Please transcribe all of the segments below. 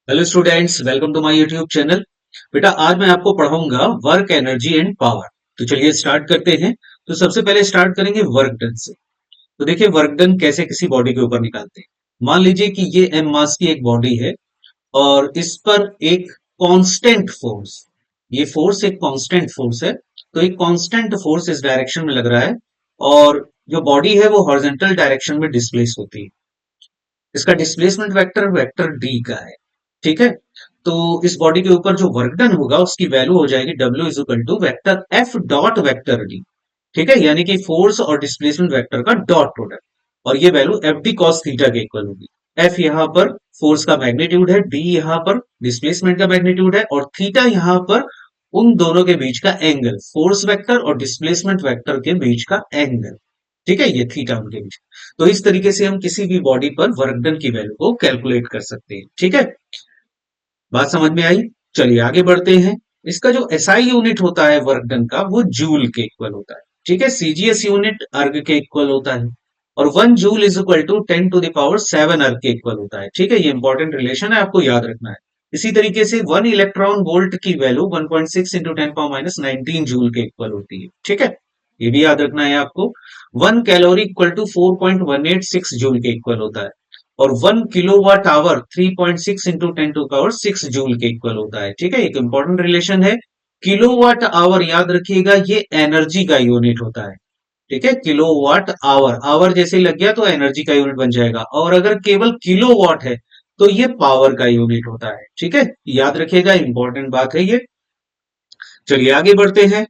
Hello students, welcome to my YouTube channel. बेटा, आज मैं आपको पढ़ाऊंगा वर्क एनर्जी एंड पावर। तो चलिए स्टार्ट करते हैं। तो सबसे पहले स्टार्ट करेंगे वर्क डन से। तो देखिए वर्क डन कैसे किसी बॉडी के ऊपर निकालते हैं। मान लीजिए कि ये एम मास की एक बॉडी है और इस पर एक कांस्टेंट फोर्स, ये फोर्स एक कांस्टेंट फोर्स है। तो एक कांस्टेंट फोर्स इस डायरेक्शन में लग रहा है और जो बॉडी है वो हॉरिजॉन्टल डायरेक्शन में डिस्प्लेस होती है। इसका डिस्प्लेसमेंट वेक्टर वेक्टर डी का है। ठीक है। तो इस बॉडी के ऊपर जो वर्क डन होगा उसकी वैल्यू हो जाएगी W is equal to vector F dot vector D. ठीक है, यानी कि फोर्स और डिस्प्लेसमेंट वेक्टर का डॉट प्रोडक्ट। और ये value F D cos theta के इक्वल होगी। एफ यहाँ पर फोर्स का मैग्नीट्यूड है, डी यहाँ पर डिस्प्लेसमेंट का मैग्नीट्यूड है और थीटा यहाँ पर उन दोनों के बीच का एंगल, फोर्स वेक्टर और डिस्प्लेसमेंट वेक्टर के बीच का एंगल। ठीक है, ये थीटा उनके बीच। तो इस तरीके से हम किसी भी बॉडी पर वर्क डन की वैल्यू को कैलकुलेट कर सकते हैं। ठीक है, बात समझ में आई। चलिए आगे बढ़ते हैं। इसका जो एसआई यूनिट होता है वर्क डन का वो जूल के इक्वल होता है। ठीक है, सीजीएस यूनिट अर्ग के इक्वल होता है और 1 जूल इज इक्वल टू 10⁻⁷ अर्ग के इक्वल होता है। ठीक है, ये इंपॉर्टेंट रिलेशन है, आपको याद रखना है। इसी तरीके से 1 इलेक्ट्रॉन वोल्ट की वैल्यू 1.6 इंटू 10⁻⁻19 जूल के इक्वल होती है। ठीक है, ये भी याद रखना है आपको। 1 कैलोरी इक्वल टू 4.186 जूल के इक्वल होता है और 1 किलोवाट आवर 3.6 इंटू 10⁶ जूल के इक्वल होता है। ठीक है, एक इंपॉर्टेंट रिलेशन है। किलोवाट आवर याद रखिएगा, ये एनर्जी का यूनिट होता है। ठीक है, किलोवाट आवर, आवर जैसे ही लग गया तो एनर्जी का यूनिट बन जाएगा और अगर केवल किलोवाट है तो ये पावर का यूनिट होता है। ठीक है, याद रखिएगा, इंपॉर्टेंट बात है ये। चलिए आगे बढ़ते हैं।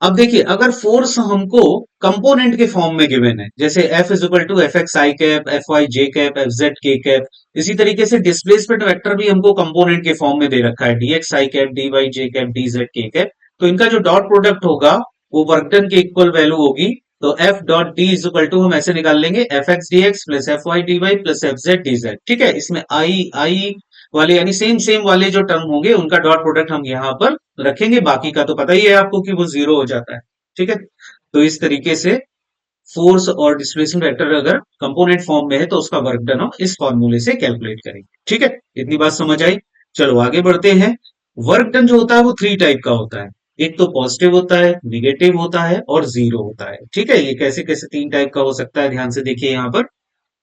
अब देखिए, अगर फोर्स हमको कंपोनेंट के फॉर्म में गिवन है, जैसे F is equal to F X I cap, F Y J cap, F Z के कैप। इसी तरीके से डिस्प्लेसमेंट वेक्टर भी हमको कंपोनेंट के फॉर्म में दे रखा है, D X I cap, D Y J cap, D Z के कैप। तो इनका जो डॉट प्रोडक्ट होगा वो वर्क डन के इक्वल वैल्यू होगी। तो F dot D is equal to हम ऐसे निकाल लेंगे, F X D X plus F Y D Y plus F Z D Z. ठीक है, इसमें आई आई वाले यानी सेम सेम वाले जो टर्म होंगे उनका डॉट प्रोडक्ट हम यहाँ पर रखेंगे। बाकी का तो पता ही है आपको कि वो जीरो हो जाता है। ठीक है, तो इस तरीके से फोर्स और डिस्प्लेसमेंट वेक्टर अगर कंपोनेंट फॉर्म में है तो उसका वर्क डन हम इस फॉर्मूले से कैलकुलेट करेंगे। ठीक है, इतनी बात समझ आई। चलो आगे बढ़ते हैं। वर्क डन जो होता है वो थ्री टाइप का होता है। एक तो पॉजिटिव होता है, निगेटिव होता है और जीरो होता है। ठीक है, ये कैसे कैसे तीन टाइप का हो सकता है, ध्यान से देखिए यहाँ पर।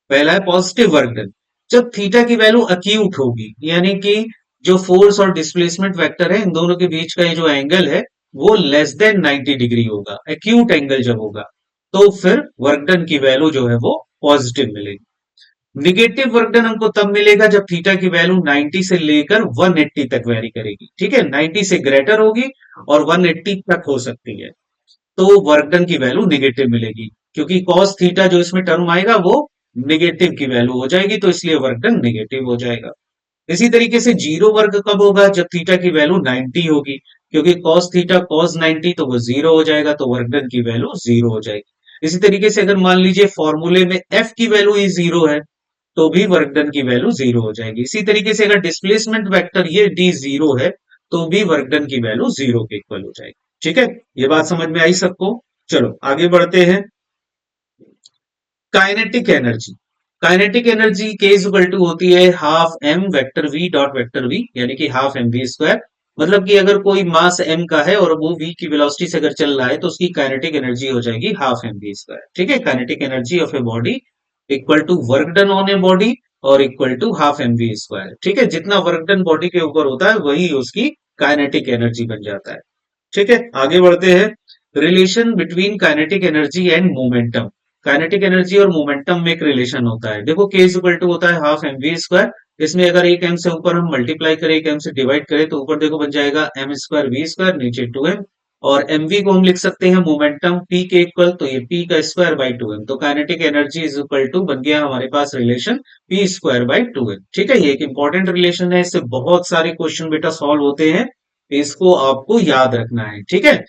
पहला है पॉजिटिव वर्क डन। जब थीटा की वैल्यू अक्यूट होगी, यानी कि जो फोर्स और डिस्प्लेसमेंट वेक्टर है इन दोनों के बीच का ये जो एंगल है वो लेस देन 90 डिग्री होगा, एक्यूट एंगल जब होगा, तो फिर वर्क डन की वैल्यू जो है वो पॉजिटिव मिलेगी। निगेटिव वर्क डन हमको तब मिलेगा जब थीटा की वैल्यू 90 से लेकर 180 तक वेरी करेगी। ठीक है, 90 से ग्रेटर होगी और 180 तक हो सकती है, तो वर्क डन की वैल्यू निगेटिव मिलेगी। क्योंकि कॉस थीटा जो इसमें टर्म आएगा वो निगेटिव की वैल्यू हो जाएगी, तो इसलिए वर्क डन निगेटिव हो जाएगा। इसी तरीके से जीरो वर्क कब होगा, जब थीटा की वैल्यू 90 होगी। क्योंकि cos थीटा cos 90 तो वो जीरो हो जाएगा, तो वर्क डन की वैल्यू जीरो हो जाएगी। इसी तरीके से अगर मान लीजिए फॉर्मूले में f की वैल्यू ही जीरो है तो भी वर्क डन की वैल्यू जीरो हो जाएगी। इसी तरीके से अगर डिस्प्लेसमेंट वेक्टर ये d जीरो है तो भी वर्क डन की वैल्यू जीरो के इक्वल हो जाएगी। ठीक है, ये बात समझ में आई सबको। चलो आगे बढ़ते हैं। Kinetic energy. काइनेटिक एनर्जी के इज इक्वल टू होती है half M vector V dot vector V, यानी कि हाफ एम वी स्क्वायर। मतलब कि अगर कोई मास m का है और वो v की वेलोसिटी से अगर चल रहा है तो उसकी काइनेटिक एनर्जी हो जाएगी हाफ एम वी स्क्वायर। ठीक है, kinetic energy of a body equal to work done on a body और equal to half M V square. ठीक है, जितना वर्क डन बॉडी के ऊपर होता है वही उसकी काइनेटिक एनर्जी बन जाता है। ठीक है, आगे बढ़ते हैं। Relation between kinetic energy and momentum. Kinetic energy और मोमेंटम में एक रिलेशन होता है। देखो के इज इक्वल टू होता है हाफ एम वी स्क्वायर। इसमें अगर एक एम से ऊपर हम मल्टीप्लाई करें, एक एम से डिवाइड करें तो ऊपर देखो बन जाएगा एम स्क्वायर वी स्क्वायर, नीचे 2m। और mv को हम लिख सकते हैं मोमेंटम p के इक्वल, तो ये p का स्क्वायर बाई 2m। तो kinetic energy is equal to बन गया हमारे पास relation p square by 2m। ठीक है, ये एक इंपॉर्टेंट रिलेशन है, इससे बहुत सारे क्वेश्चन बेटा सॉल्व होते हैं, इसको आपको याद रखना है। ठीक है,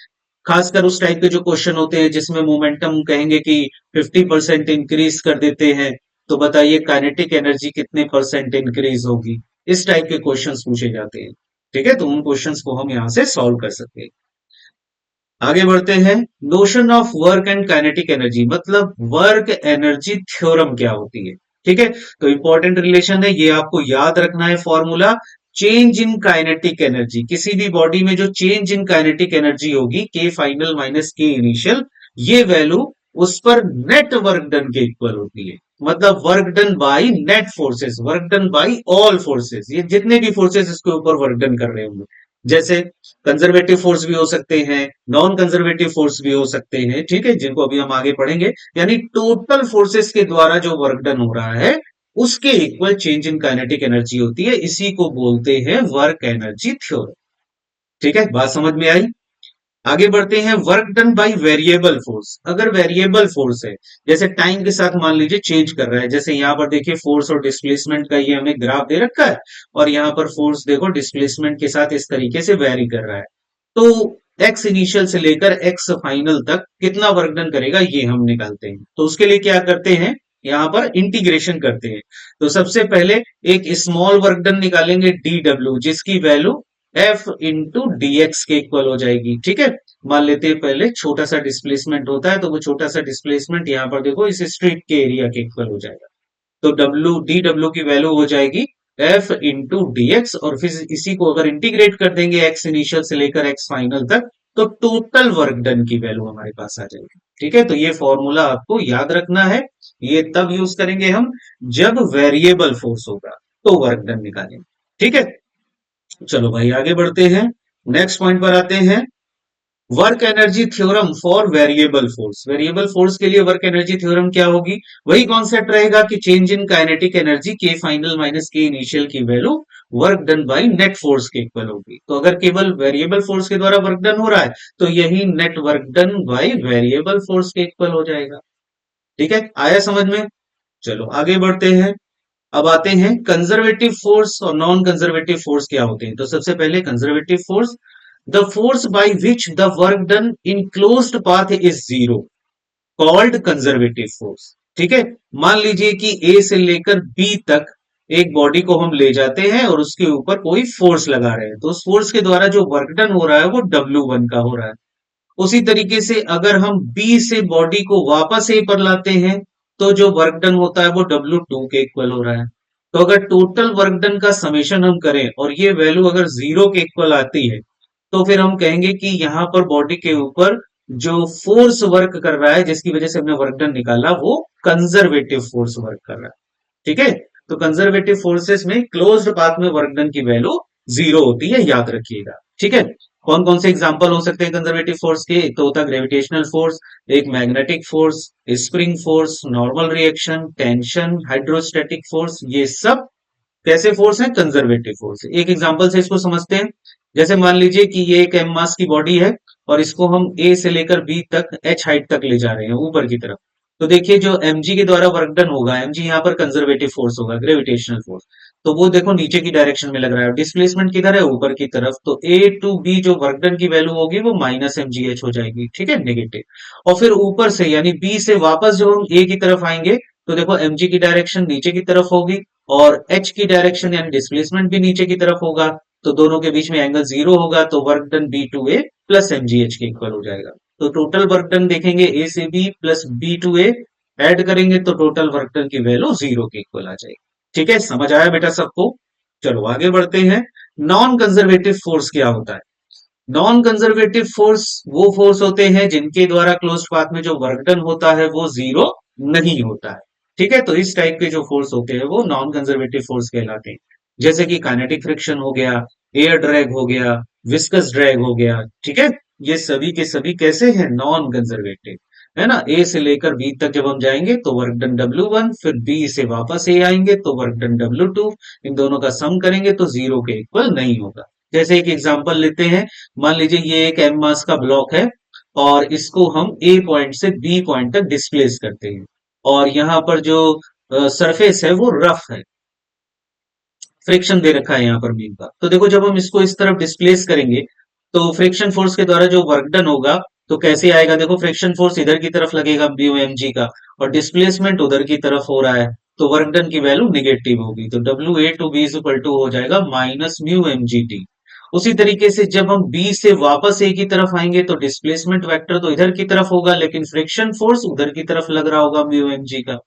खासकर उस टाइप के जो क्वेश्चन होते हैं जिसमें मोमेंटम कहेंगे कि 50% इंक्रीज कर देते हैं, तो बताइए काइनेटिक एनर्जी कितने परसेंट इंक्रीज होगी। इस टाइप के क्वेश्चंस पूछे जाते हैं। ठीक है, तो उन क्वेश्चंस को हम यहां से सॉल्व कर सकते हैं। आगे बढ़ते हैं। Notion of work and kinetic energy, मतलब वर्क एनर्जी थ्योरम क्या होती है। ठीक है, तो इंपॉर्टेंट रिलेशन है, ये आपको याद रखना है formula. Change in kinetic energy, किसी भी बॉडी में जो चेंज इन काइनेटिक एनर्जी होगी, के फाइनल माइनस के इनिशियल, ये वैल्यू उस पर नेट वर्क डन के इक्वल होती है। मतलब work done by net forces, work done by all forces, ये जितने भी फोर्सेस इसके ऊपर वर्क डन कर रहे होंगे। जैसे कंजर्वेटिव फोर्स भी हो सकते हैं, नॉन कंजर्वेटिव फोर्स भी हो सकते हैं, ठीक है, जिनको अभी हम आगे पढ़ेंगे। यानी टोटल फोर्सेस के द्वारा जो वर्क डन हो रहा है उसके equal change in kinetic energy होती है, इसी को बोलते हैं वर्क एनर्जी थ्योरम। ठीक है, बात समझ में आई। आगे बढ़ते हैं, work done by variable force. अगर वेरिएबल फोर्स है, जैसे टाइम के साथ मान लीजिए चेंज कर रहा है, जैसे यहां पर देखिए फोर्स और डिस्प्लेसमेंट का ये हमें ग्राफ दे रखा है, और यहाँ पर फोर्स देखो डिस्प्लेसमेंट के साथ इस तरीके से वेरी कर रहा है। तो एक्स इनिशियल से लेकर एक्स फाइनल तक कितना वर्क डन करेगा ये हम निकालते हैं। तो उसके लिए क्या करते हैं, यहाँ पर इंटीग्रेशन करते हैं। तो सबसे पहले एक स्मॉल वर्क डन निकालेंगे डी डब्ल्यू, जिसकी value F into D x के इक्वल हो जाएगी। ठीक है, मान लेते हैं पहले छोटा सा डिस्प्लेसमेंट होता है, तो वो छोटा सा डिस्प्लेसमेंट यहाँ पर देखो इस स्ट्रिप के एरिया के इक्वल हो जाएगा। तो डब्ल्यू डी डब्ल्यू की वैल्यू हो जाएगी एफ इंटू डी एक्स, और फिर इसी को अगर इंटीग्रेट कर देंगे एक्स इनिशियल से लेकर एक्स फाइनल तक, तो टोटल वर्क डन की वैल्यू हमारे पास आ जाएगी। ठीक है, तो ये फॉर्मूला आपको याद रखना है, ये तब यूज करेंगे हम जब वेरिएबल फोर्स होगा तो वर्क डन निकालेंगे। ठीक है, चलो भाई आगे बढ़ते हैं, नेक्स्ट पॉइंट पर आते हैं। Work energy theorem for variable force. Variable force के लिए वर्क एनर्जी थ्योरम क्या होगी, वही कॉन्सेप्ट रहेगा कि चेंज इन काइनेटिक एनर्जी के फाइनल माइनस के इनिशियल की value work done by net force के इक्वल होगी। तो अगर केवल वेरिएबल फोर्स के द्वारा वर्क डन हो रहा है तो यही net work done by variable force के इक्वल हो जाएगा। ठीक है, आया समझ में। चलो आगे बढ़ते हैं, अब आते हैं कंजर्वेटिव फोर्स और नॉन कंजर्वेटिव फोर्स क्या होते हैं। तो सबसे पहले conservative force, the force by which the work done in closed path is zero, called conservative force. ठीक है, मान लीजिए कि ए से लेकर बी तक एक बॉडी को हम ले जाते हैं और उसके ऊपर कोई फोर्स लगा रहे हैं, तो उस फोर्स के द्वारा जो वर्क डन हो रहा है वो W1 का हो रहा है। उसी तरीके से अगर हम बी से बॉडी को वापस ए पर लाते हैं तो जो वर्क डन होता है वो W2 के इक्वल हो रहा है। तो अगर टोटल वर्क डन का समेशन हम करें और ये वैल्यू अगर जीरो के इक्वल आती है, तो फिर हम कहेंगे कि यहाँ पर बॉडी के ऊपर जो फोर्स वर्क कर रहा है, जिसकी वजह से हमने वर्क डन निकाला, वो कंजर्वेटिव फोर्स वर्क कर रहा है। ठीक है, तो कंजर्वेटिव फोर्सेस में क्लोज्ड पाथ में वर्क डन की वैल्यू जीरो होती है, याद रखिएगा। ठीक है, कौन कौन से एग्जांपल हो सकते हैं कंजर्वेटिव फोर्स के, एक तो होता है ग्रेविटेशनल फोर्स, एक magnetic force, spring force, normal reaction, tension, hydrostatic force, ये सब कैसे फोर्स है, कंजर्वेटिव फोर्स। एक एग्जांपल से इसको समझते हैं। जैसे मान लीजिए कि ये एक एम मास की बॉडी है और इसको हम ए से लेकर बी तक एच हाइट तक ले जा रहे हैं ऊपर की तरफ। तो देखिए जो mg के द्वारा वर्क डन होगा, mg यहाँ पर कंजर्वेटिव फोर्स होगा, ग्रेविटेशनल फोर्स, तो वो देखो नीचे की डायरेक्शन में लग रहा है। डिस्प्लेसमेंट किधर है, ऊपर की तरफ, तो ए टू बी जो वर्क डन की वैल्यू होगी वो माइनस mgh हो जाएगी। ठीक है, नेगेटिव। और फिर ऊपर से यानी बी से वापस जो हम ए की तरफ आएंगे, तो देखो mg की डायरेक्शन नीचे की तरफ होगी और h की डायरेक्शन यानी डिस्प्लेसमेंट भी नीचे की तरफ होगा, तो दोनों के बीच में एंगल जीरो होगा, तो work done B to A plus mgh के इक्वल हो जाएगा। तो टोटल वर्क डन देखेंगे ए से B plus B to A, add करेंगे तो टोटल वर्क डन की वैल्यू जीरो के इक्वल आ जाएगी। ठीक है, समझ आया बेटा सबको। चलो आगे बढ़ते हैं, नॉन कंजर्वेटिव फोर्स क्या होता है। नॉन कंजर्वेटिव फोर्स वो फोर्स होते हैं जिनके द्वारा क्लोज्ड पाथ में जो वर्क डन होता है वो जीरो नहीं होता है। ठीक है, तो इस टाइप के जो फोर्स होते हैं वो नॉन कंजर्वेटिव फोर्स कहलाते हैं। जैसे कि काइनेटिक फ्रिक्शन हो गया, एयर ड्रैग हो गया, विस्कस ड्रैग हो गया। ठीक है, ये सभी के सभी कैसे हैं, नॉन कंजर्वेटिव, है ना। ए से लेकर बी तक जब हम जाएंगे तो वर्क डन W1, फिर बी से वापस ए आएंगे तो वर्क डन W2, इन दोनों का सम करेंगे तो जीरो के इक्वल नहीं होगा। जैसे एक एग्जांपल लेते हैं, मान लीजिए ये एक एम मास का ब्लॉक है और इसको हम ए पॉइंट से बी पॉइंट तक डिस्प्लेस करते हैं, और यहाँ पर जो सरफेस है वो रफ है, फ्रिक्शन दे रखा है यहाँ पर बीम का। तो देखो जब हम इसको इस तरफ डिस्प्लेस करेंगे तो फ्रिक्शन फोर्स के द्वारा जो वर्क डन होगा तो कैसे आएगा, देखो फ्रिक्शन फोर्स इधर की तरफ लगेगा म्यू एम जी का, और डिस्प्लेसमेंट उधर की तरफ हो रहा है, तो वर्क डन की वैल्यू निगेटिव होगी। तो W A to B is equal to हो जाएगा minus mu M G T. उसी तरीके से जब हम बी से वापस ए की तरफ आएंगे तो डिस्प्लेसमेंट वेक्टर तो इधर की तरफ होगा, लेकिन फ्रिक्शन फोर्स उधर की तरफ लग रहा होगा म्यू एम जी का।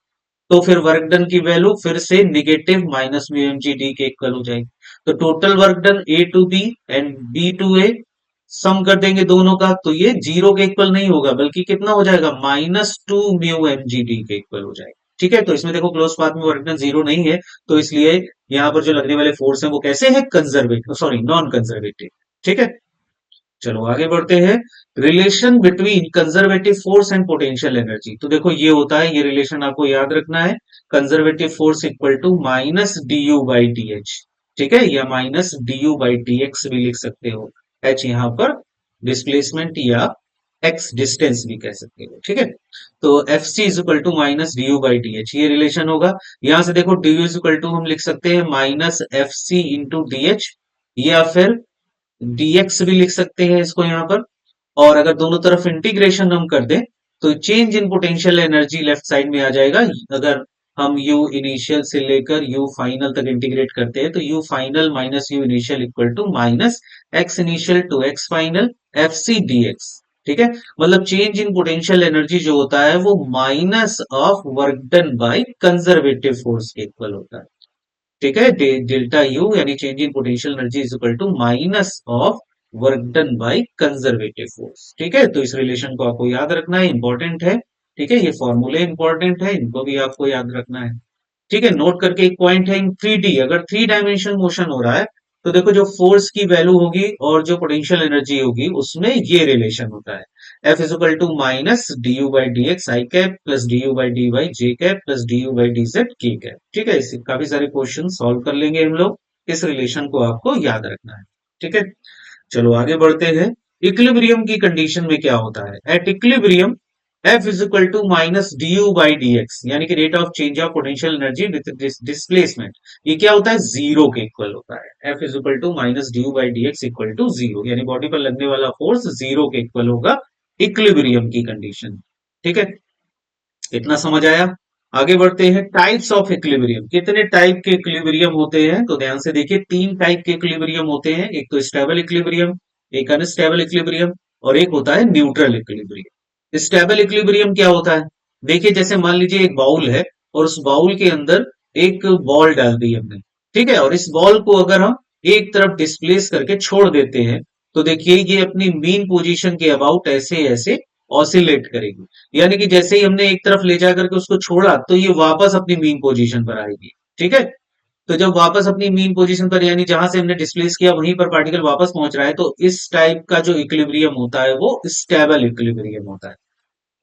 तो फिर वर्क डन की वैल्यू फिर से negative minus mu M G D के इक्वल हो जाएगी। तो total work done A to B and B to A sum कर देंगे दोनों का, तो ये जीरो के इक्वल नहीं होगा, बल्कि कितना हो जाएगा, minus two mu M G D के इक्वल हो जाएगा। ठीक है, तो इसमें देखो क्लोज पाथ में वर्क डन जीरो नहीं है, तो इसलिए यहाँ पर जो लगने वाले फोर्स है वो कैसे है, कंजर्वेटिव, सॉरी नॉन कंजर्वेटिव। ठीक है, चलो आगे बढ़ते हैं। Relation between conservative force and potential energy, तो देखो ये होता है, ये रिलेशन आपको याद रखना है, conservative force equal to minus D U by D H. ठीक है, या minus D U by D X भी लिख सकते हो, एच यहाँ पर डिस्प्लेसमेंट या एक्स डिस्टेंस भी कह सकते हो। ठीक है, तो F C is equal to minus D U by D H, ये रिलेशन होगा। यहां से देखो D U is equal to हम लिख सकते हैं minus F C into D H, या फिर dx भी लिख सकते हैं इसको यहाँ पर। और अगर दोनों तरफ इंटीग्रेशन हम कर दें तो change in potential energy left side में आ जाएगा। अगर हम u इनिशियल से लेकर u फाइनल तक इंटीग्रेट करते हैं तो u final minus u initial equal to minus x initial to x final F C D X. ठीक है, मतलब चेंज इन पोटेंशियल एनर्जी जो होता है वो minus of work done by conservative force के इक्वल होता है। ठीक है, डेल्टा यू यानी change in potential energy is equal to minus of work done by conservative force. ठीक है, तो इस रिलेशन को आपको याद रखना है, इंपॉर्टेंट है। ठीक है, ये फॉर्मूले इंपॉर्टेंट है, इनको भी आपको याद रखना है। ठीक है, नोट करके एक पॉइंट है, इन थ्री डी अगर थ्री डायमेंशन मोशन हो रहा है तो देखो जो फोर्स की वैल्यू होगी और जो पोटेंशियल एनर्जी होगी उसमें ये रिलेशन होता है, F is equal to minus D U by D X I cap plus D U by D Y J cap plus D U by D Z के कैप। ठीक है, इससे काफी सारे क्वेश्चन सॉल्व कर लेंगे हम लोग, इस रिलेशन को आपको याद रखना है। ठीक है, चलो आगे बढ़ते हैं। इक्विलिब्रियम की कंडीशन में क्या होता है, at equilibrium F is equal to minus D U by D X, यानी कि rate of change of potential energy with displacement, ये क्या होता है, जीरो के इक्वल होता है। F is equal to minus D U by D X equal to zero, यानी बॉडी पर लगने वाला फोर्स जीरो के इक्वल होगा इक्विलिब्रियम की कंडीशन। ठीक है, इतना समझ आया। आगे बढ़ते हैं, टाइप्स ऑफ इक्विलिब्रियम, कितने टाइप के इक्विलिब्रियम होते हैं, तो ध्यान से देखिए, तीन टाइप के इक्विलिब्रियम होते हैं, एक तो स्टेबल इक्विलिब्रियम, एक अनस्टेबल इक्विलिब्रियम, और एक होता है न्यूट्रल इक्विलिब्रियम। स्टेबल इक्विलिब्रियम क्या होता है, देखिए जैसे मान लीजिए एक बाउल है और उस बाउल के अंदर एक बॉल डाल दी हमने। ठीक है, और इस बॉल को अगर हम एक तरफ डिस्प्लेस करके छोड़ देते हैं तो देखिए ये अपनी मीन पोजीशन के अबाउट ऐसे ऐसे ऑसिलेट करेगी, यानी कि जैसे ही हमने एक तरफ ले जाकर के उसको छोड़ा तो ये वापस अपनी मीन पोजीशन पर आएगी। ठीक है, तो जब वापस अपनी मीन पोजीशन पर यानी जहां से हमने डिस्प्लेस किया वहीं पर पार्टिकल वापस पहुंच रहा है, तो इस टाइप का जो इक्विलिब्रियम होता है वो स्टेबल इक्विलिब्रियम होता है।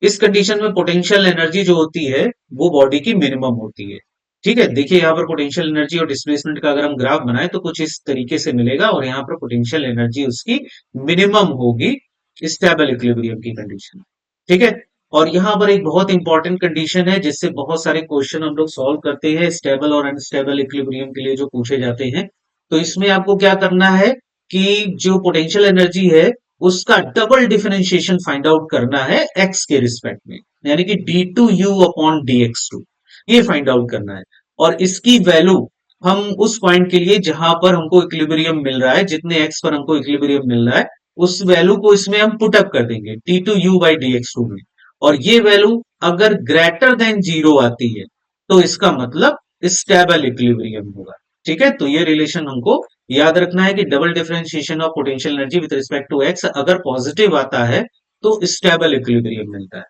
इस कंडीशन में पोटेंशियल एनर्जी जो होती है वो बॉडी की मिनिमम होती है। ठीक है, देखिए यहाँ पर पोटेंशियल एनर्जी और डिस्प्लेसमेंट का अगर हम ग्राफ बनाए तो कुछ इस तरीके से मिलेगा, और यहाँ पर पोटेंशियल एनर्जी उसकी मिनिमम होगी स्टेबल इक्विलिब्रियम की कंडीशन। ठीक है, और यहाँ पर एक बहुत इंपॉर्टेंट कंडीशन है जिससे बहुत सारे क्वेश्चन हम लोग सॉल्व करते हैं स्टेबल और अनस्टेबल इक्विलिब्रियम के लिए जो पूछे जाते हैं। तो इसमें आपको क्या करना है कि जो पोटेंशियल एनर्जी है उसका डबल डिफरेंशिएशन फाइंड आउट करना है एक्स के रिस्पेक्ट में, यानी कि D two U upon D X two, ये फाइंड आउट करना है। और इसकी वैल्यू हम उस पॉइंट के लिए जहां पर हमको इक्विलिब्रियम मिल रहा है, जितने एक्स पर हमको इक्विलिब्रियम मिल रहा है उस वैल्यू को इसमें हम पुटअप कर देंगे T two U by D X two में, और ये वैल्यू अगर ग्रेटर देन जीरो आती है तो इसका मतलब स्टेबल इक्विलिब्रियम होगा। ठीक है, तो ये रिलेशन हमको याद रखना है कि double differentiation of potential energy with respect to X अगर पॉजिटिव आता है तो स्टेबल इक्विलिब्रियम मिलता है।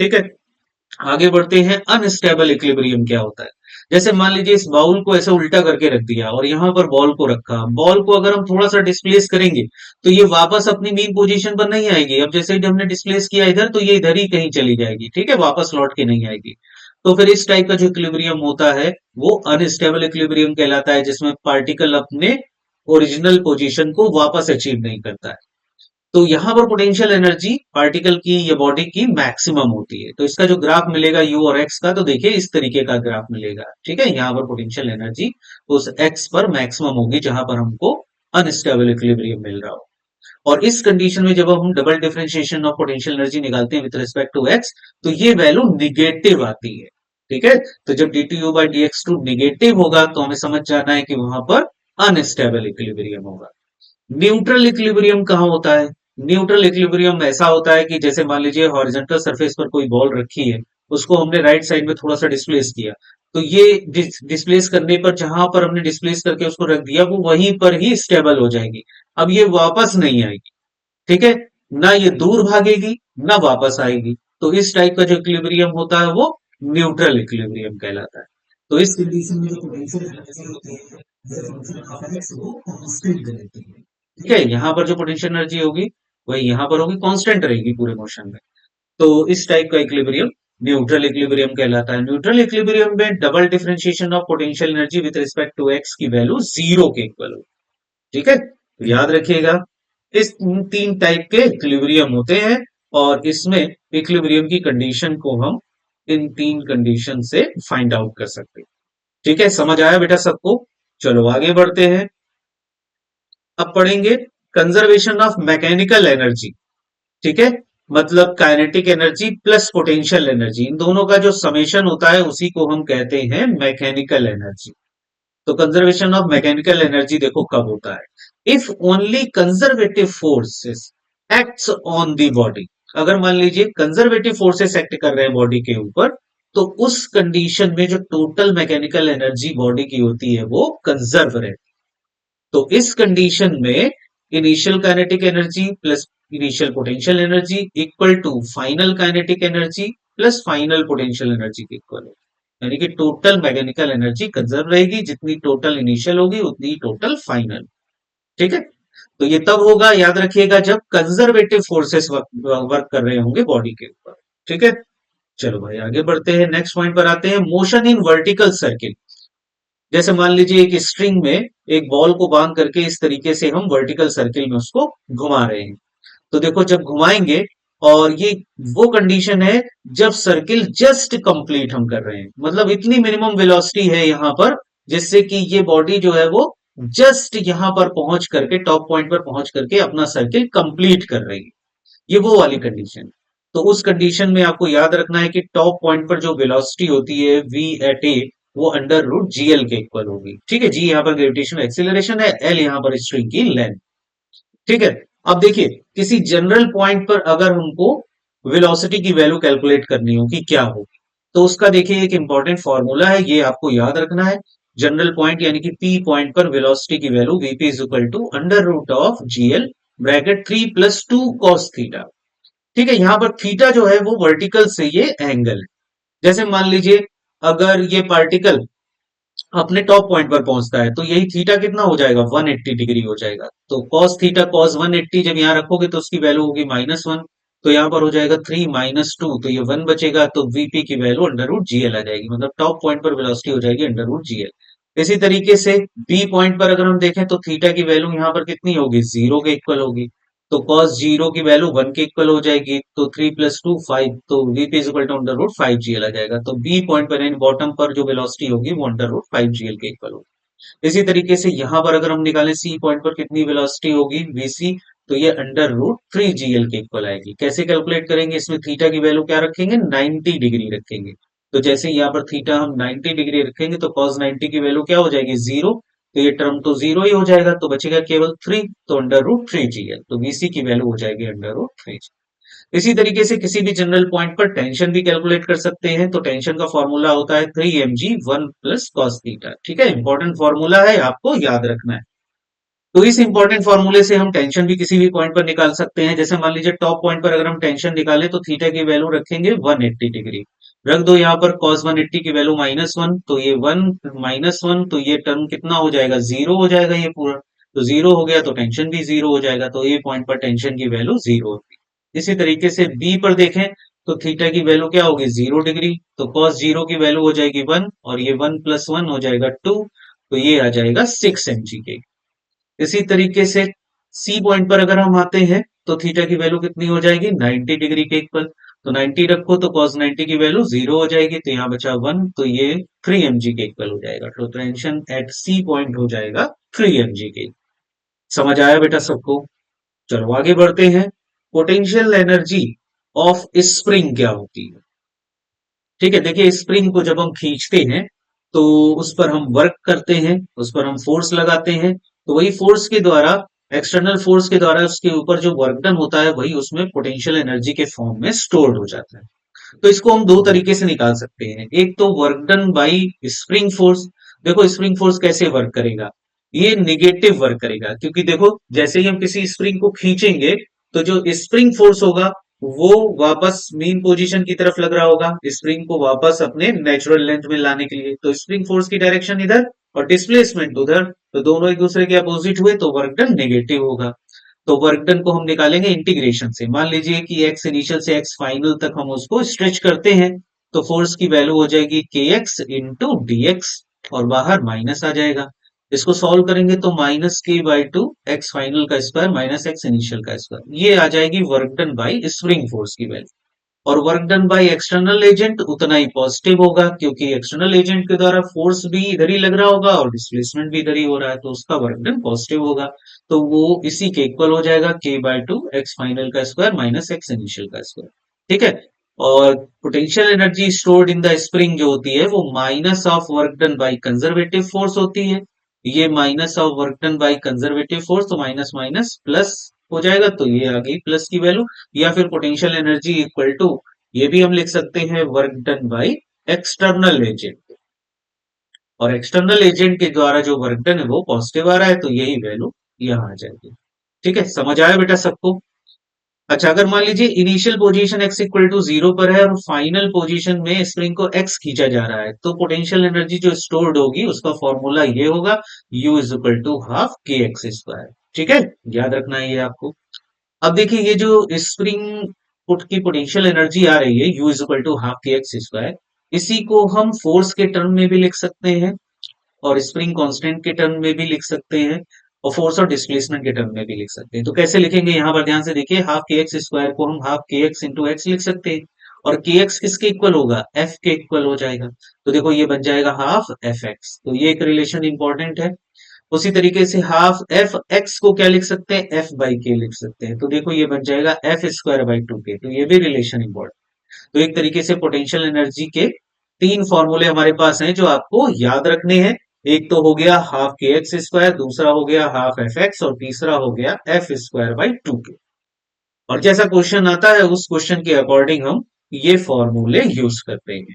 ठीक है, आगे बढ़ते हैं, अनस्टेबल इक्विलिब्रियम क्या होता है। जैसे मान लीजिए इस बाउल को ऐसे उल्टा करके रख दिया और यहां पर बॉल को रखा, बॉल को अगर हम थोड़ा सा डिस्प्लेस करेंगे तो ये वापस अपनी मीन पोजीशन पर नहीं आएगी। अब जैसे ही हमने डिस्प्लेस किया इधर तो ये इधर ही कहीं चली जाएगी। ठीक है, वापस लौट के नहीं आएगी। तो फिर इस टाइप का जो इक्विलिब्रियम होता है वो अनस्टेबल इक्विलिब्रियम कहलाता है, जिसमें पार्टिकल अपने ओरिजिनल पोजीशन को वापस अचीव नहीं करता है। तो यहां पर पोटेंशियल एनर्जी पार्टिकल की या बॉडी की मैक्सिमम होती है। तो इसका जो ग्राफ मिलेगा यू और एक्स का, तो देखिए इस तरीके का ग्राफ मिलेगा। ठीक है, यहाँ पर पोटेंशियल एनर्जी उस एक्स पर मैक्सिमम होगी जहां पर हमको अनस्टेबल इक्विलिब्रियम मिल रहा हो। और इस कंडीशन में जब हम double differentiation of potential energy निकालते हैं विद रिस्पेक्ट टू एक्स तो ये वैल्यू निगेटिव आती है। ठीक है, तो जब D two U by D X two negative होगा तो हमें समझ जाना है कि वहां पर अनस्टेबल इक्विलिब्रियम होगा। न्यूट्रल इक्विलिब्रियम कहाँ होता है, न्यूट्रल इक्विलिब्रियम ऐसा होता है कि जैसे मान लीजिए हॉरिजॉन्टल सरफेस पर कोई बॉल रखी है उसको हमने राइट साइड में थोड़ा सा डिस्प्लेस किया, तो ये डिस्प्लेस करने पर जहां पर हमने डिस्प्लेस करके उसको रख दिया वो वहीं पर ही स्टेबल हो जाएगी। अब ये वापस नहीं आएगी, ठीक है, ना ये दूर भागेगी ना वापस आएगी। तो इस टाइप का जो इक्विलिब्रियम होता है वो न्यूट्रल इक्विलिब्रियम कहलाता है। तो इस कंडीशन में जो पोटेंशियल एनर्जी होती है as a function of X वो कांस्टेंट रहती है। ठीक है, यहाँ पर जो पोटेंशियल एनर्जी होगी वही यहाँ पर होगी, कांस्टेंट रहेगी पूरे मोशन में। तो इस टाइप का इक्विलिब्रियम न्यूट्रल इक्विलिब्रियम कहलाता है। न्यूट्रल इक्विलिब्रियम में double differentiation of potential energy with respect to X की वैल्यू जीरो के इक्वल हो। ठीक है, तो याद रखिएगा इस तीन टाइप के इक्विलिब्रियम होते हैं और इसमें इक्विलिब्रियम की कंडीशन को हम इन तीन कंडीशन से फाइंड आउट कर सकते हैं। ठीक है, समझ आया बेटा सबको? चलो आगे बढ़ते हैं। अब पढ़ेंगे कंजर्वेशन ऑफ मैकेनिकल एनर्जी। ठीक है, मतलब kinetic energy plus potential energy, इन दोनों का जो समेशन होता है उसी को हम कहते हैं मैकेनिकल एनर्जी। तो कंजर्वेशन ऑफ मैकेनिकल एनर्जी देखो कब होता है, if only conservative forces acts on the body. अगर मान लीजिए कंजर्वेटिव फोर्सेस एक्ट कर रहे हैं बॉडी के ऊपर, तो उस कंडीशन में जो टोटल मैकेनिकल एनर्जी बॉडी की होती है वो कंजर्व रहती है। तो इस कंडीशन में initial kinetic energy plus initial potential energy equal to final kinetic energy plus final potential energy के इक्वल है। यानी कि टोटल मैकेनिकल एनर्जी कंजर्व रहेगी, जितनी टोटल इनिशियल होगी उतनी टोटल फाइनल। ठीक है, तो ये तब होगा, याद रखिएगा, जब कंजर्वेटिव फोर्सेस वर्क कर रहे होंगे बॉडी के ऊपर। ठीक है, चलो भाई आगे बढ़ते हैं, नेक्स्ट पॉइंट पर आते हैं, मोशन इन वर्टिकल सर्किल। जैसे मान लीजिए एक स्ट्रिंग में एक बॉल को बांध करके इस तरीके से हम वर्टिकल सर्किल में उसको घुमा रहे हैं। तो देखो जब घुमाएंगे, और ये वो कंडीशन है जब सर्किल जस्ट कंप्लीट हम कर रहे हैं, मतलब इतनी मिनिमम वेलोसिटी है यहां पर जिससे कि ये बॉडी जो है वो जस्ट यहां पर पहुंच करके टॉप पॉइंट पर पहुंच करके अपना सर्किल कंप्लीट कर रही है। ये वो वाली कंडीशन। तो उस कंडीशन में आपको याद रखना है कि टॉप पॉइंट पर जो वेलोसिटी होती है v एट ए, वो अंडर रूट जीएल के इक्वल होगी। ठीक है, जी यहाँ पर ग्रेविटेशनल एक्सीलरेशन है, एल यहाँ पर स्ट्रिंग की लेंथ। ठीक है, अब देखिए किसी जनरल पॉइंट पर अगर हमको वेलोसिटी की वैल्यू कैलकुलेट करनी हो कि क्या होगी, तो उसका देखिए एक इंपॉर्टेंट फॉर्मूला है, ये आपको याद रखना है। जनरल पॉइंट यानी कि पी पॉइंट पर वेलोसिटी की value VP is equal to under root of GL bracket 3 + 2 cos theta. ठीक है, यहां पर थीटा जो है वो वर्टिकल से ये एंगल है। जैसे मान लीजिए अगर ये पार्टिकल अपने टॉप पॉइंट पर पहुंचता है तो यही थीटा कितना हो जाएगा, 180 डिग्री हो जाएगा। तो cos थीटा cos 180 जब यहाँ रखोगे तो उसकी वैल्यू होगी -1, तो यहाँ पर हो जाएगा 3 - 2, तो ये 1 बचेगा, तो वीपी की वैल्यू अंडर रूट जीएल आ जाएगी, मतलब टॉप पॉइंट पर वेलोसिटी हो जाएगी अंडर रूट जीएल। इसी तरीके से बी पॉइंट पर अगर हम देखें तो थीटा की वैल्यू यहाँ पर कितनी होगी, 0 के इक्वल होगी। तो cos 0 की वैल्यू 1 के इक्वल हो जाएगी, तो 3 + 2 5, तो VP is equal to under root 5 GL आ जाएगा। तो बी पॉइंट पर यानी बॉटम पर जो वेलोसिटी होगी वो अंडर रूट 5 जीएल के इक्वल होगी। इसी तरीके से यहां पर अगर हम निकालें सी पॉइंट पर कितनी वेलोसिटी होगी वीसी, तो ये अंडर रूट 3 जीएल के इक्वल आएगी। कैसे कैलकुलेट करेंगे, इसमें थीटा की वैल्यू क्या रखेंगे, 90 डिग्री रखेंगे। तो जैसे यहाँ पर थीटा हम 90 डिग्री रखेंगे तो cos 90 की वैल्यू क्या हो जाएगी, 0, तो ये टर्म तो 0 ही हो जाएगा, तो बचेगा केवल 3, तो अंडर रूट 3 जीएल, तो वीसी की वैल्यू हो जाएगी अंडर रूट 3। इसी तरीके से किसी भी जनरल पॉइंट पर टेंशन भी कैलकुलेट कर सकते हैं, तो टेंशन का फॉर्मूला होता है 3mg 1 + cos थीटा। ठीक है, इंपॉर्टेंट फॉर्मूला है, आपको याद रखना है। तो इस इंपॉर्टेंट फॉर्मूले से हम टेंशन भी किसी भी पॉइंट पर निकाल सकते हैं। जैसे मान लीजिए टॉप पॉइंट पर अगर हम टेंशन निकालें तो थीटा की वैल्यू रखेंगे 180 डिग्री, रख दो यहाँ पर cos 180 की वैल्यू -1, तो ये 1 -1, तो ये टर्म कितना हो जाएगा, 0 हो जाएगा ये पूरा। तो 0 हो गया तो टेंशन भी 0 हो जाएगा, तो ये पॉइंट पर टेंशन की वैल्यू 0 होगी। इसी तरीके से बी पर देखें तो थीटा की वैल्यू क्या होगी, 0 डिग्री, तो cos 0 की वैल्यू हो जाएगी 1, और ये 1 + 1 हो जाएगा 2, तो ये आ जाएगा 6 mg के। इसी तरीके से सी पॉइंट पर अगर हम आते हैं तो थीटा की वैल्यू कितनी हो जाएगी, 90 डिग्री के इक्वल, तो 90 रखो तो cos 90 की वैल्यू 0 हो जाएगी, तो यहाँ बचा 1, तो ये 3mg के इक्वल हो जाएगा। तो टेंशन एट सी पॉइंट हो जाएगा 3mg के। समझ आया बेटा सबको? चलो आगे बढ़ते हैं, पोटेंशियल एनर्जी ऑफ स्प्रिंग क्या होती है। ठीक है, देखिए स्प्रिंग को जब हम खींचते हैं तो उस पर हम वर्क करते हैं, उस पर हम फोर्स लगाते हैं, तो वही फोर्स के द्वारा, एक्सटर्नल फोर्स के द्वारा उसके ऊपर जो वर्क डन होता है वही उसमें पोटेंशियल एनर्जी के फॉर्म में स्टोर्ड हो जाता है। तो इसको हम दो तरीके से निकाल सकते हैं। एक तो work done by spring force. देखो स्प्रिंग फोर्स कैसे वर्क करेगा, ये निगेटिव वर्क करेगा, क्योंकि देखो जैसे ही हम किसी स्प्रिंग को खींचेंगे तो जो स्प्रिंग फोर्स होगा वो वापस मीन पोजीशन की तरफ लग रहा होगा, स्प्रिंग को वापस अपने नेचुरल लेंथ में लाने के लिए। तो स्प्रिंग फोर्स की डायरेक्शन इधर और डिस्प्लेसमेंट उधर, तो दोनों एक दूसरे के अपोजिट हुए तो वर्क डन नेगेटिव होगा। तो वर्क डन को हम निकालेंगे इंटीग्रेशन से। मान लीजिए कि एक्स इनिशियल से एक्स फाइनल तक हम उसको स्ट्रेच करते हैं, तो फोर्स की वैल्यू हो जाएगी के एक्स इंटू डी एक्स, और बाहर माइनस आ जाएगा। इसको सॉल्व करेंगे तो माइनस के बाई टू एक्स फाइनल का स्क्वायर माइनस एक्स इनिशियल का स्क्वायर, ये आ जाएगी work done by spring force की वैल्यू। और work done by external agent उतना ही पॉजिटिव होगा, क्योंकि एक्सटर्नल एजेंट के द्वारा फोर्स भी इधर ही लग रहा होगा और डिस्प्लेसमेंट भी इधर ही हो रहा है, तो उसका वर्क डन पॉजिटिव होगा। तो वो इसी के इक्वल हो जाएगा के बाय टू एक्स फाइनल का स्क्वायर माइनस एक्स इनिशियल का स्क्वायर। ठीक है। और potential energy stored in the spring जो होती है वो minus of work done by conservative force होती है। ये minus of work done by conservative force, तो माइनस माइनस प्लस हो जाएगा, तो ये आ गई प्लस की वैल्यू। या फिर पोटेंशियल एनर्जी इक्वल टू, ये भी हम लिख सकते हैं work done by external agent, और एक्सटर्नल एजेंट के द्वारा जो वर्क डन है वो पॉजिटिव आ रहा है, तो यही वैल्यू यहाँ आ जाएगी। ठीक है, समझ आया बेटा सबको? अच्छा, अगर मान लीजिए initial position x equal to 0 पर है और फाइनल पोजीशन में स्प्रिंग को x खींचा जा रहा है, तो पोटेंशियल एनर्जी जो स्टोर्ड होगी उसका फॉर्मूला ये होगा, u is equal to half K X square. ठीक है, याद रखना है ये आपको। अब देखिए ये जो स्प्रिंग पुट की पोटेंशियल एनर्जी आ रही है u is equal to half K X square, इसी को हम फोर्स के टर्म में भी लिख सकते हैं और स्प्रिंग कांस्टेंट के टर्म में भी लिख सकते हैं और फोर्स और डिस्प्लेसमेंट के टर्म में भी लिख सकते हैं। तो कैसे लिखेंगे, यहाँ पर ध्यान से देखिए, हाफ के एक्स स्क्वायर को हम half K x into x लिख सकते हैं, और के एक्स किसके इक्वल होगा, एफ के इक्वल हो जाएगा। तो देखो ये बन जाएगा हाफ एफ एक्स, तो ये एक रिलेशन इंपॉर्टेंट है। उसी तरीके से हाफ एफ एक्स को क्या लिख सकते हैं, एफ बाई के लिख सकते हैं, तो देखो ये बन जाएगा एफ स्क्वायर बाई टू के, तो ये भी रिलेशन इंपॉर्टेंट। तो एक तरीके से पोटेंशियल एनर्जी के तीन फॉर्मूले हमारे पास हैं जो आपको याद रखने हैं। एक तो हो गया हाफ के एक्स स्क्वायर, दूसरा हो गया हाफ एफ एक्स, और तीसरा हो गया एफ स्क्वायर बाई टू के। और जैसा क्वेश्चन आता है उस क्वेश्चन के अकॉर्डिंग हम ये फॉर्मूले यूज करते हैं।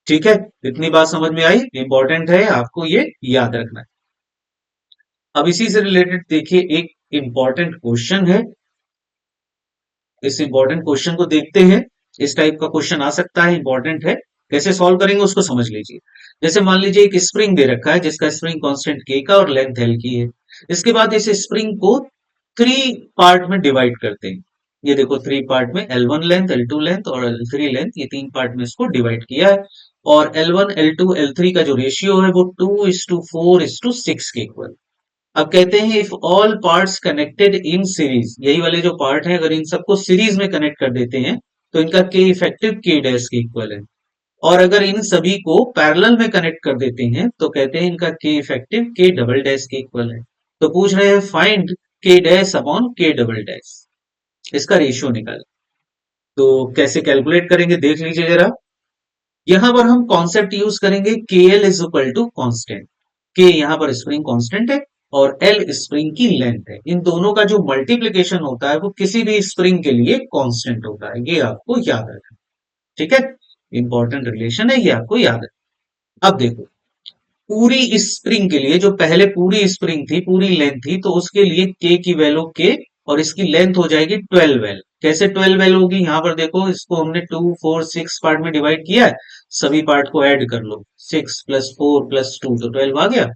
ठीक है, इतनी बात समझ में आई, इंपॉर्टेंट है, आपको ये याद रखना है। अब इसी से रिलेटेड देखिए एक इंपॉर्टेंट क्वेश्चन है, इस इंपॉर्टेंट क्वेश्चन को देखते हैं। इस टाइप का क्वेश्चन आ सकता है, इंपॉर्टेंट है, कैसे सॉल्व करेंगे उसको समझ लीजिए। जैसे मान लीजिए एक स्प्रिंग दे रखा है जिसका स्प्रिंग कांस्टेंट के का और लेंथ एल की है। इसके बाद इस स्प्रिंग को थ्री पार्ट में डिवाइड करते हैं। ये देखो थ्री पार्ट में, L1 लेंथ, L2 लेंथ और L3 लेंथ, ये तीन पार्ट में इसको डिवाइड किया है। और L1 L2 L3 का जो रेशियो है वो 2:4:6 के इक्वल। अब कहते हैं if all parts connected in series, यही वाले जो पार्ट हैं अगर इन सबको सीरीज में कनेक्ट कर देते हैं तो इनका के इफेक्टिव के डैश के इक्वल है। और अगर इन सभी को पैरेलल में कनेक्ट कर देते हैं तो कहते हैं इनका के इफेक्टिव के डबल डैश के इक्वल है। तो पूछ रहे हैं फाइंड के डैश अपॉन के डबल डैश, इसका रेशियो निकाल। तो कैसे कैलकुलेट करेंगे देख लीजिए जरा। यहां पर हम कॉन्सेप्ट यूज करेंगे K L is equal to constant. K यहाँ पर स्प्रिंग कांस्टेंट है और एल स्प्रिंग की लेंथ है, इन दोनों का जो मल्टीप्लीकेशन होता है वो किसी भी स्प्रिंग के लिए कांस्टेंट होता है, ये आपको याद रखना। ठीक है, इंपॉर्टेंट रिलेशन है, ये आपको याद है। अब देखो पूरी स्प्रिंग के लिए, जो पहले पूरी स्प्रिंग थी, पूरी लेंथ थी, तो उसके लिए के की वैल्यू के और इसकी लेंथ हो जाएगी 12 एल। कैसे 12 एल होगी, यहां पर देखो इसको हमने 2 4 6 पार्ट में डिवाइड किया है, सभी पार्ट को ऐड कर लो, 6 प्लस 4 प्लस 2 तो 12 आ गया।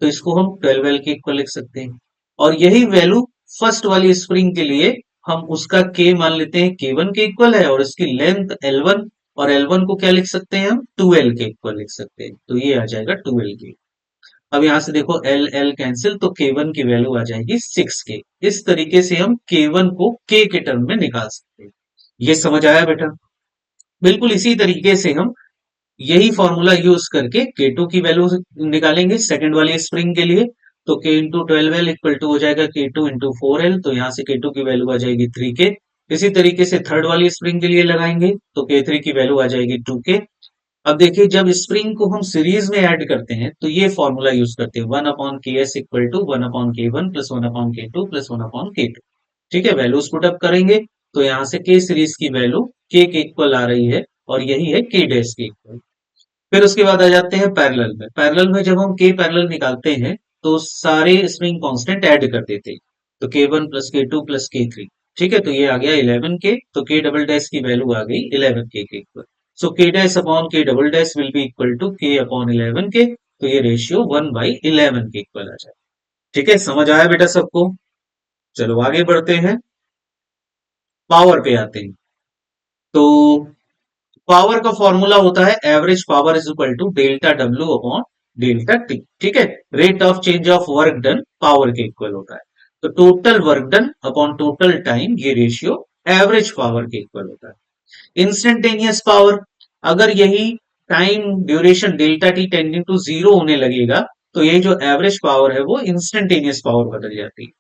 तो इसको हम 12 एल के इक्वल लिख सकते हैं। और यही वैल्यू फर्स्ट वाली स्प्रिंग के लिए हम उसका के मान लेते हैं के1 के इक्वल है, और इसकी लेंथ L1, और L1 को क्या लिख सकते हैं हम 2L के इक्वल लिख सकते हैं, तो ये आ जाएगा 2L के। अब यहां से देखो L L कैंसिल, तो K1 की वैल्यू आ जाएगी 6K। इस तरीके से हम K1 को K के टर्म में निकाल सकते हैं। ये समझ आया बेटा? बिल्कुल इसी तरीके से हम यही फॉर्मूला यूज करके K2 की वैल्यू निकालेंगे सेकंड वाली स्प्रिंग के लिए। तो K into 12L equal to हो जाएगा K2 इंटू 4L, तो यहाँ से K2 की वैल्यू आ जाएगी 3K। इसी तरीके से थर्ड वाली स्प्रिंग के लिए लगाएंगे तो K3 की वैल्यू आ जाएगी 2K। अब देखिए जब स्प्रिंग को हम सीरीज में ऐड करते हैं तो ये फॉर्मूला यूज करते हैं 1/ks equal to 1/k1 plus 1/k2 plus 1/k2। ठीक है, वैल्यूज पुट अप करेंगे तो यहाँ से के सीरीज की वैल्यू के इक्वल आ रही है, और यही है के डैश के इक्वल। फिर उसके बाद आ जाते हैं पैरेलल में। पैरेलल में जब हम के पैरेलल निकालते हैं तो सारे स्प्रिंग कांस्टेंट ऐड कर देते हैं। तो k1 plus k2 plus k3, ठीक है, तो ये आ गया 11 के, तो k डबल डैश की वैल्यू आ गई 11 K equal. So k dash upon k double dash will be equal to k upon 11 K, तो ये रेशियो 1/11 के इक्वल आ जाए। ठीक है, समझ आया बेटा सबको? चलो आगे बढ़ते हैं, पावर पे आते हैं। तो पावर का फॉर्मूला होता है average power is equal to delta W upon delta T. ठीक है, rate of change of work done power के इक्वल होता है। तो total work done upon total time, ये रेशियो एवरेज पावर के इक्वल होता है। इंस्टेंटेनियस पावर, अगर यही time duration delta T tending to zero होने लगेगा तो ये जो एवरेज पावर है वो इंस्टेंटेनियस पावर बदल जाती है।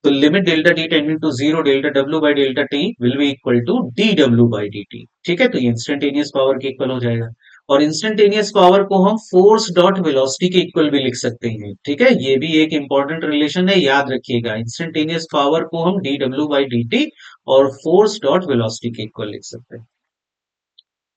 तो limit delta T tending to zero delta W by delta T will be equal to D W by D T. ठीक है, तो ये इंस्टेंटेनियस पावर के इक्वल हो जाएगा। और इंस्टेंटेनियस पावर को हम फोर्स डॉट वेलोसिटी के इक्वल भी लिख सकते हैं। ठीक है, ये भी एक इंपॉर्टेंट रिलेशन है, याद रखिएगा। इंस्टेंटेनियस पावर को हम D W by D T और फोर्स डॉट वेलोसिटी के इक्वल लिख सकते हैं।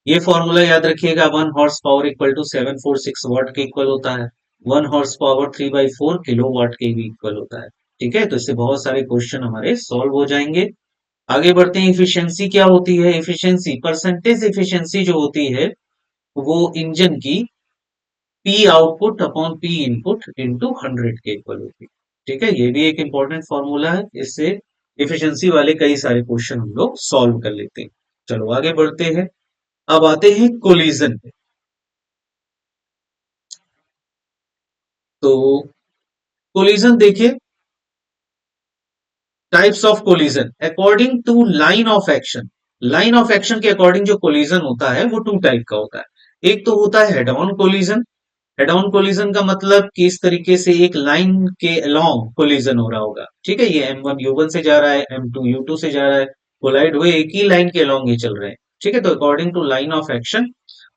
ये फॉर्मूला याद रखिएगा, 1 हॉर्स पावर इक्वल टू 746 वाट के इक्वल होता है। 1 हॉर्स पावर 3/4 किलो वाट के भी इक्वल होता है। ठीक है, तो इससे बहुत सारे क्वेश्चन हमारे सॉल्व हो जाएंगे। आगे बढ़ते हैं, इफिशियंसी क्या होती है? इफिशियंसी, परसेंटेज इफिशियंसी जो होती है वो इंजन की P output upon P input into 100 के इक्वल होती है। ठीक है, ये भी एक इंपॉर्टेंट फॉर्मूला है, इससे इफिशियंसी वाले कई सारे क्वेश्चन हम लोग सॉल्व कर लेते हैं। चलो आगे बढ़ते हैं, अब आते हैं कोलिजन पे। तो कोलिजन देखिए, types of collision according to line of action. Line of action के अकॉर्डिंग जो कोलिजन होता है वो टू टाइप का होता है। एक तो होता है head on collision. Head on collision का मतलब कि इस तरीके से एक लाइन के अलोंग कोलिजन हो रहा होगा। ठीक है, ये M1 U1 से जा रहा है, M2 U2 से जा रहा है, कोलाइड हुए एक ही लाइन के अलोंग ये चल रहे हैं। ठीक है, तो according to line of action.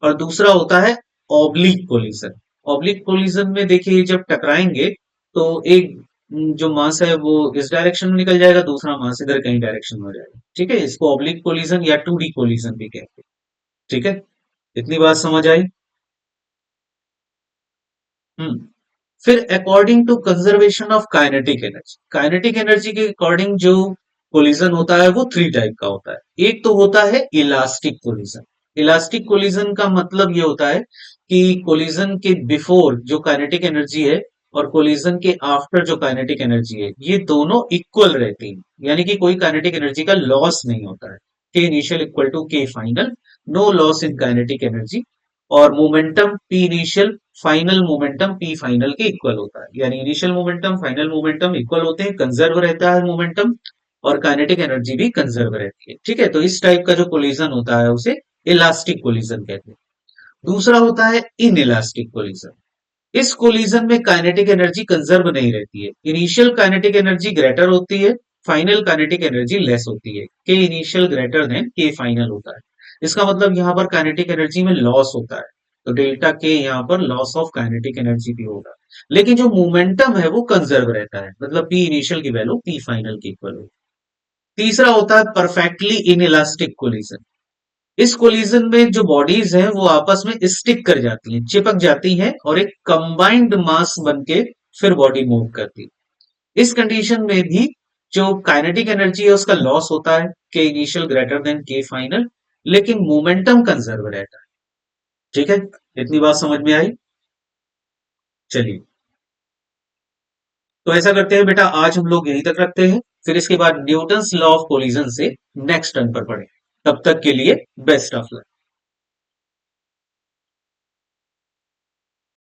और दूसरा होता है ऑब्लिक कोलिजन। ऑब्लिक कोलिजन में देखिए, जब टकराएंगे तो एक जो मास है वो इस डायरेक्शन में निकल जाएगा, दूसरा मास इधर कहीं डायरेक्शन में हो जाएगा। ठीक है, इसको ऑब्लिक कोलिजन या 2D कोलिजन भी कहते हैं। ठीक है, इतनी बात समझ आई? हम्म। फिर according to conservation of kinetic energy, kinetic energy के अकॉर्डिंग जो कोलिजन होता है वो थ्री टाइप का होता है। एक तो होता है इलास्टिक कोलिजन। इलास्टिक कोलिजन का मतलब ये होता है कि कोलिजन के बिफोर जो काइनेटिक एनर्जी है और कोलिजन के आफ्टर जो काइनेटिक एनर्जी है ये दोनों इक्वल रहती हैं, यानी कि कोई काइनेटिक एनर्जी का लॉस नहीं होता है। K initial equal to K final, no loss in kinetic energy. और momentum P initial final momentum P final के इक्वल होता है, यानी initial momentum final momentum equal होते हैं, कंजर्व रहता है मोमेंटम, और काइनेटिक एनर्जी भी कंजर्व रहती है। ठीक है, तो इस टाइप का जो कोलिजन होता है उसे इलास्टिक कोलिजन कहते हैं। दूसरा होता है इन इलास्टिक कोलिजन। इस कोलिजन में काइनेटिक एनर्जी कंजर्व नहीं रहती है। इनिशियल काइनेटिक एनर्जी ग्रेटर होती है, फाइनल काइनेटिक एनर्जी लेस होती है। के इनिशियल ग्रेटर देन के फाइनल होता है। इसका मतलब यहाँ पर काइनेटिक एनर्जी में लॉस होता है, तो डेल्टा के यहाँ पर लॉस ऑफ काइनेटिक एनर्जी भी होगा। लेकिन जो मोमेंटम है वो कंजर्व रहता है, मतलब पी इनिशियल की वैल्यू पी फाइनल की इक्वल होगी। तीसरा होता है परफेक्टली इनइलास्टिक कोलिजन। इस कोलिजन में जो बॉडीज हैं वो आपस में स्टिक कर जाती हैं, चिपक जाती हैं और एक कंबाइंड मास बनके फिर बॉडी मूव करती है। इस कंडीशन में भी जो काइनेटिक एनर्जी है उसका लॉस होता है, के इनिशियल ग्रेटर देन के फाइनल, लेकिन मोमेंटम कंजर्व रहता है। ठीक है, इतनी बात समझ में आई? चलिए, तो ऐसा करते हैं बेटा, आज हम लोग यहीं तक रखते हैं, फिर इसके बाद न्यूटन्स लॉ ऑफ कोलिजन से नेक्स्ट टर्न पर पढ़ें। तब तक के लिए बेस्ट ऑफ लक।